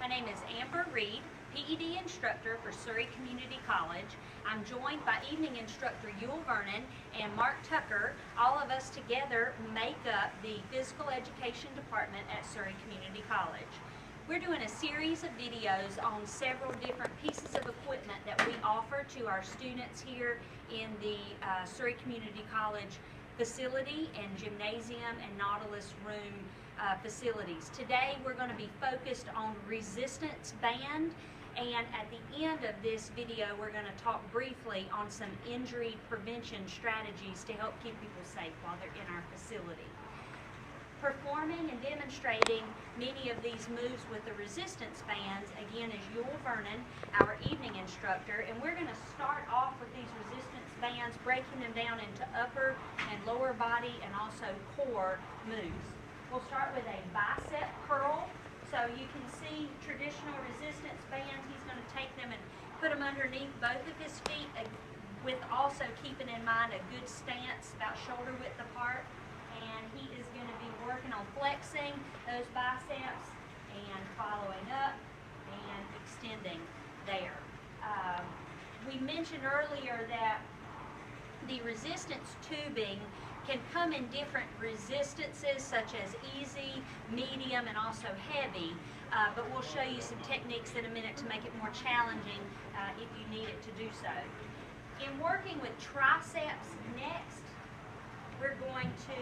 My name is Amber Reed, PED instructor for Surry Community College. I'm joined by evening instructor Yule Vernon and Mark Tucker. All of us together make up the physical education department at Surry Community College. We're doing a series of videos on several different pieces of equipment that we offer to our students here in the Surry Community College facility and gymnasium and Nautilus room facilities. Today we're going to be focused on resistance band, and at the end of this video we're going to talk briefly on some injury prevention strategies to help keep people safe while they're in our facility. Performing and demonstrating many of these moves with the resistance bands, again, is Yule Vernon, our evening instructor, and we're going to start off with these resistance bands, breaking them down into upper and lower body and also core moves. We'll start with a bicep curl. So you can see traditional resistance bands. He's going to take them and put them underneath both of his feet, with also keeping in mind a good stance about shoulder width apart. And he is going to be working on flexing those biceps and following up and extending there. We mentioned earlier that the resistance tubing can come in different resistances, such as easy, medium, and also heavy, but we'll show you some techniques in a minute to make it more challenging if you need it to do so. In working with triceps next, we're going to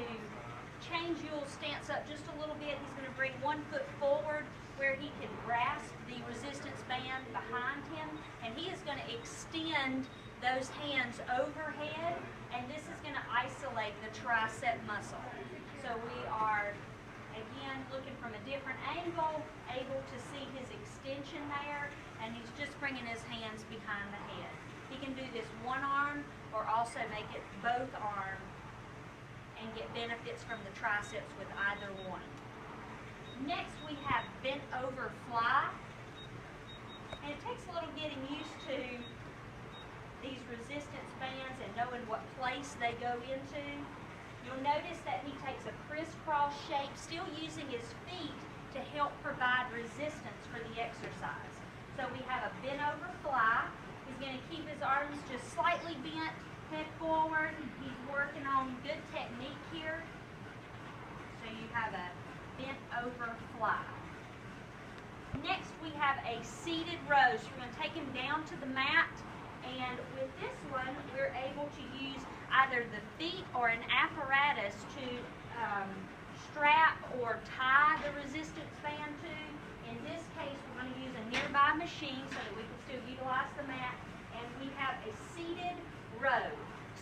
change Yule's stance up just a little bit. He's going to bring one foot forward where he can grasp the resistance band behind him, and he is going to extend those hands overhead, and this is going to isolate the tricep muscle. So we are, again, looking from a different angle, able to see his extension there, and he's just bringing his hands behind the head. He can do this one arm or also make it both arms and get benefits from the triceps with either one. Next we have bent over fly, and it takes a little getting used to these resistance bands and knowing what place they go into. You'll notice that he takes a crisscross shape, still using his feet to help provide resistance for the exercise. So we have a bent over fly. He's going to keep his arms just slightly bent, head forward. He's working on good technique here. So you have a bent over fly. Next we have a seated row. So we're going to take him down to the mat, and with this one we're able to use either the feet or an apparatus to strap or tie the resistance band to. In this case we're going to use a nearby machine so that we can still utilize the mat, and we have a seated row.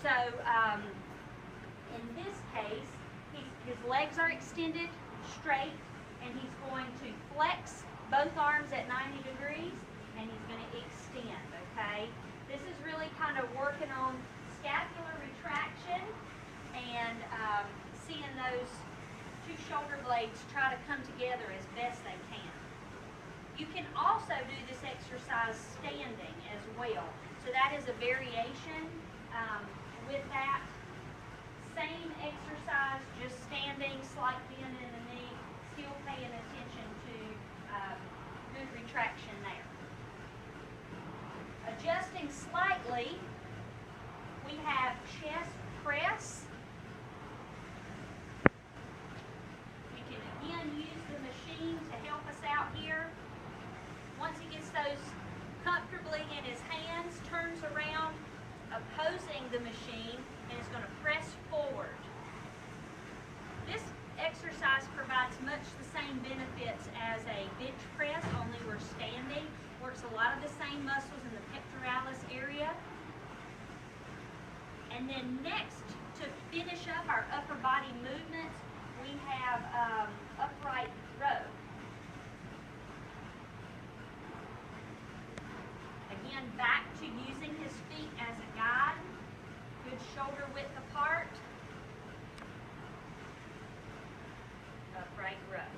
So in this case, his legs are extended straight, and he's going to flex both arms at 90 degrees, and he's going to extend, okay? This is really kind of working on scapular retraction and seeing those two shoulder blades try to come together as best they can. You can also do this exercise standing as well. So that is a variation with that same exercise, just standing, slight bend in the knee, still paying attention to good retraction there. Adjusting slightly, we have chest press. We can again use the machine to help us out here. Once he gets those comfortably in his hands, turns around, opposing the machine, and is going to press forward. This exercise provides much the same benefits as a bench press, only we're standing. Works a lot of the same muscles in the pectoralis area. And then next, to finish up our upper body movements, we have upright row. Again, back to using his feet as a guide. Good shoulder width apart. Upright row.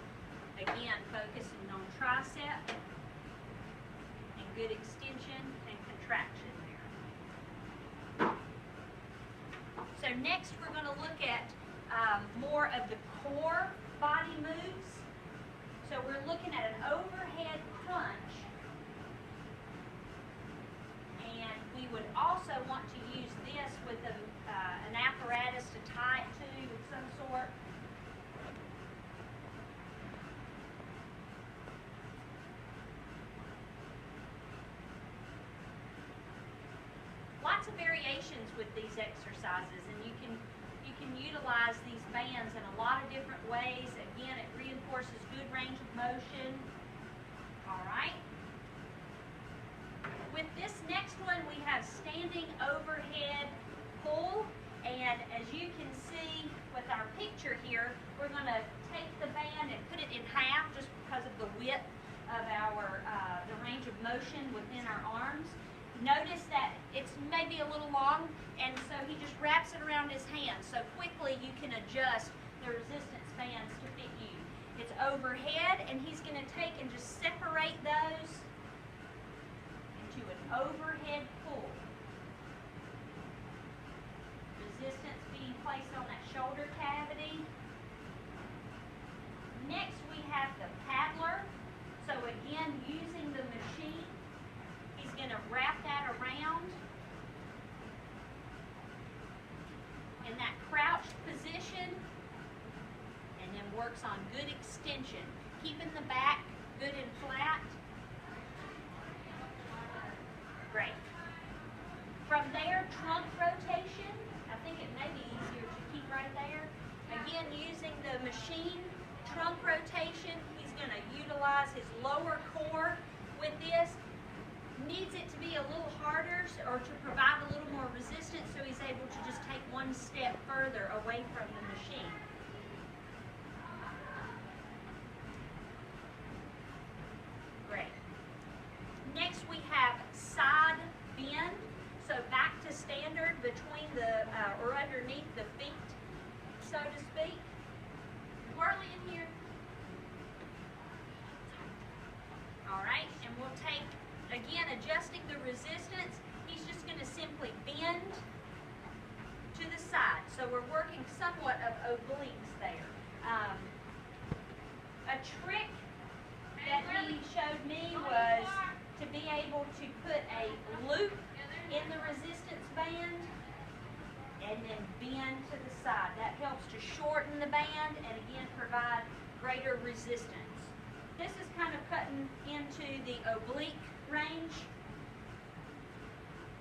Again, focusing on tricep and good extension and contraction there. So next we're going to look at more of the core body moves. So we're looking at an overhead crunch. these exercises, and you can utilize these bands in a lot of different ways. Again, it reinforces good range of motion. All right. With this next one, we have standing overhead pull, and as you can see with our picture here, we're going to take the band and put it in half just because of the width of our the range of motion within our arms. Notice that it's maybe a little long, and so he just wraps it around his hand. So quickly you can adjust the resistance bands to fit you. It's overhead, and he's going to take and just separate those into an overhead pull. Resistance being placed on that shoulder cavity. Next we have the paddler. So again, using the machine, he's going to wrap that around in that crouched position, and then works on good extension, keeping the back good and flat. Great. From there, trunk rotation. I think it may be easier to keep right there. Again, using the machine, trunk rotation, he's going to utilize his lower core with this. Needs it to be a little harder or to provide a little more resistance, so he's able to just take one step further away from the machine. Great. Next we have side bend. So back to standard between the, or underneath the feet, so to speak. Whirly in here. All right, and we'll take, again, adjusting the resistance, he's just going to simply bend to the side. So we're working somewhat of obliques there. A trick that he showed me was to be able to put a loop in the resistance band and then bend to the side. That helps to shorten the band and again provide greater resistance. This is kind of cutting into the oblique range.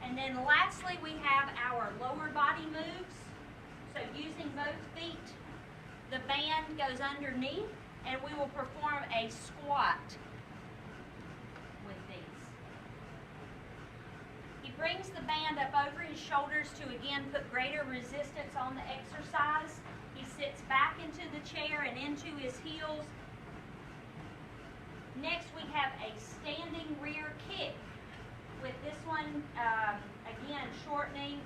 And then lastly we have our lower body moves. So using both feet, the band goes underneath and we will perform a squat with these. He brings the band up over his shoulders to again put greater resistance on the exercise. He sits back into the chair and into his heels. Next we have a standing rear kick. With this one, again, shortening,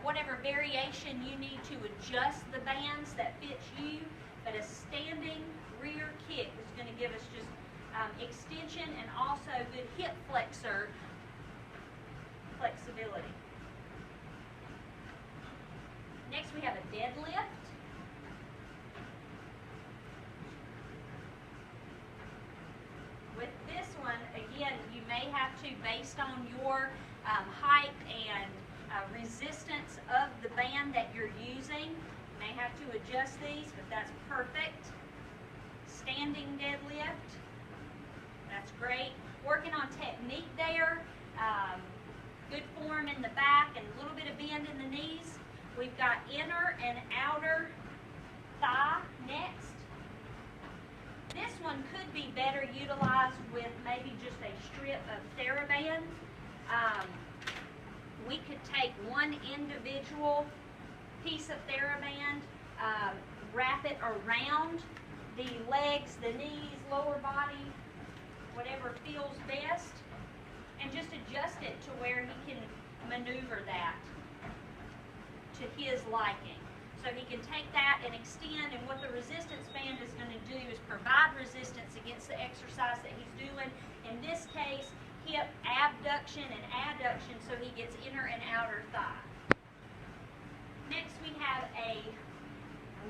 whatever variation you need to adjust the bands that fits you, but a standing rear kick is going to give us just extension and also good hip flexor flexibility. Next we have a deadlift. With this one, again, you may have to, based on your height and resistance of the band that you're using, you may have to adjust these, but that's perfect. Standing deadlift, that's great. Working on technique there, good form in the back and a little bit of bend in the knees. We've got inner and outer thigh next. This one could be better utilized with maybe just a strip of TheraBand. We could take one individual piece of TheraBand, wrap it around the legs, the knees, lower body, whatever feels best, and just adjust it to where he can maneuver that to his liking. So he can take that and extend, and what the resistance band is going to do is provide resistance against the exercise that he's doing. In this case, hip abduction and adduction, so he gets inner and outer thigh. Next we have a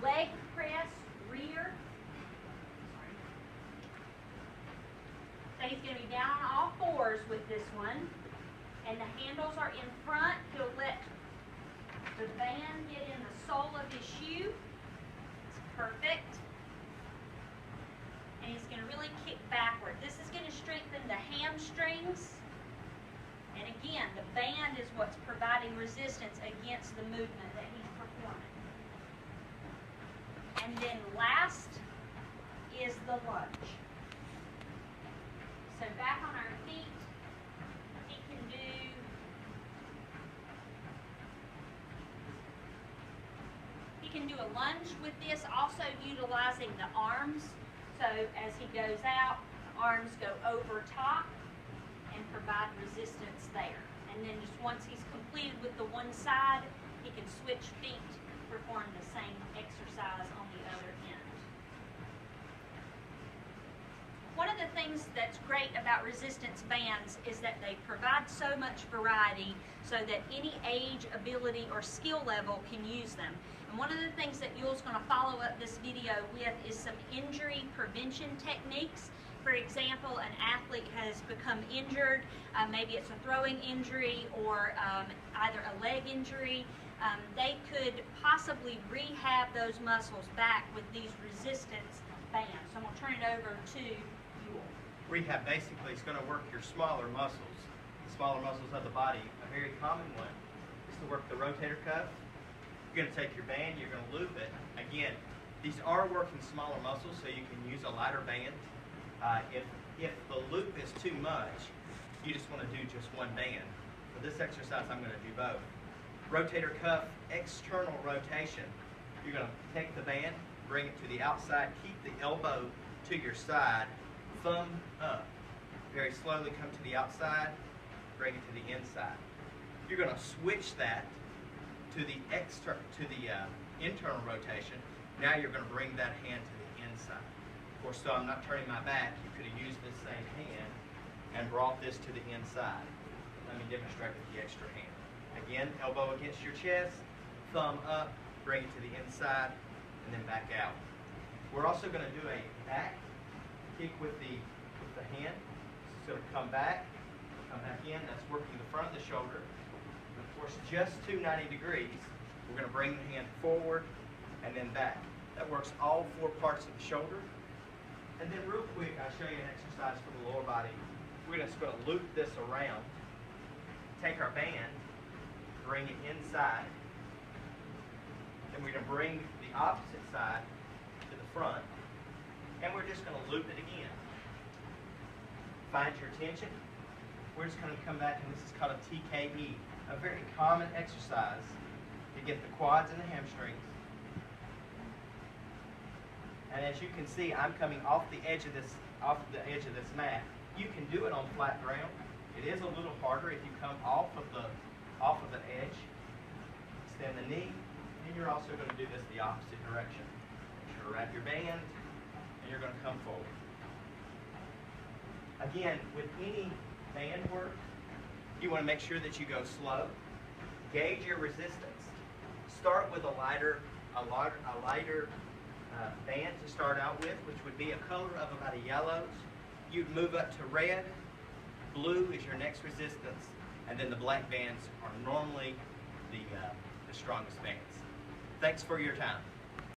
leg press rear. So he's going to be down on all fours with this one, and the handles are in front. He'll let the band get in the sole of his shoe. It's perfect. And he's going to really kick backward. This is going to strengthen the hamstrings. And Again, the band is what's providing resistance against the movement that he's performing. And then last is the lunge. So back on our feet, he can do a lunge with this, also utilizing the arms. So as he goes out, arms go over top and provide resistance there. And then just once he's completed with the one side, he can switch feet, perform the same exercise on the other end. One of the things that's great about resistance bands is that they provide so much variety so that any age, ability, or skill level can use them. And one of the things that Yule's going to follow up this video with is some injury prevention techniques. For example, an athlete has become injured, maybe it's a throwing injury or either a leg injury. They could possibly rehab those muscles back with these resistance bands. So I'm going to turn it over to Yule. Rehab basically is going to work your smaller muscles, the smaller muscles of the body. A very common one is to work the rotator cuff. You're going to take your band, you're going to loop it. Again, these are working smaller muscles, so you can use a lighter band. If the loop is too much, you just want to do just one band. For this exercise, I'm going to do both. Rotator cuff, external rotation. You're going to take the band, bring it to the outside, keep the elbow to your side, thumb up. Very slowly come to the outside, bring it to the inside. You're going to switch that to the internal rotation. Now you're going to bring that hand to the inside. Of course, so I'm not turning my back. You could have used this same hand and brought this to the inside. Let me demonstrate with the extra hand. Again, elbow against your chest, thumb up, bring it to the inside, and then back out. We're also going to do a back kick with the hand. So come back in. That's working the front of the shoulder. And of course, just to 90 degrees, we're going to bring the hand forward and then back. That works all four parts of the shoulder. And then real quick, I'll show you an exercise for the lower body. We're just going to loop this around, take our band, bring it inside, then we're going to bring the opposite side to the front, and we're just going to loop it again. Find your tension. We're just going to come back, and this is called a TKE, a very common exercise to get the quads and the hamstrings. And as you can see, I'm coming off the edge of this mat. You can do it on flat ground. It is a little harder if you come off of the edge. Extend the knee, and you're also going to do this the opposite direction. Make sure to wrap your band, and you're going to come forward. Again, with any band work, you want to make sure that you go slow. Gauge your resistance. Start with a lighter band to start out with, which would be a color of about a yellow. You'd move up to red. Blue is your next resistance, and then the black bands are normally the strongest bands. Thanks for your time.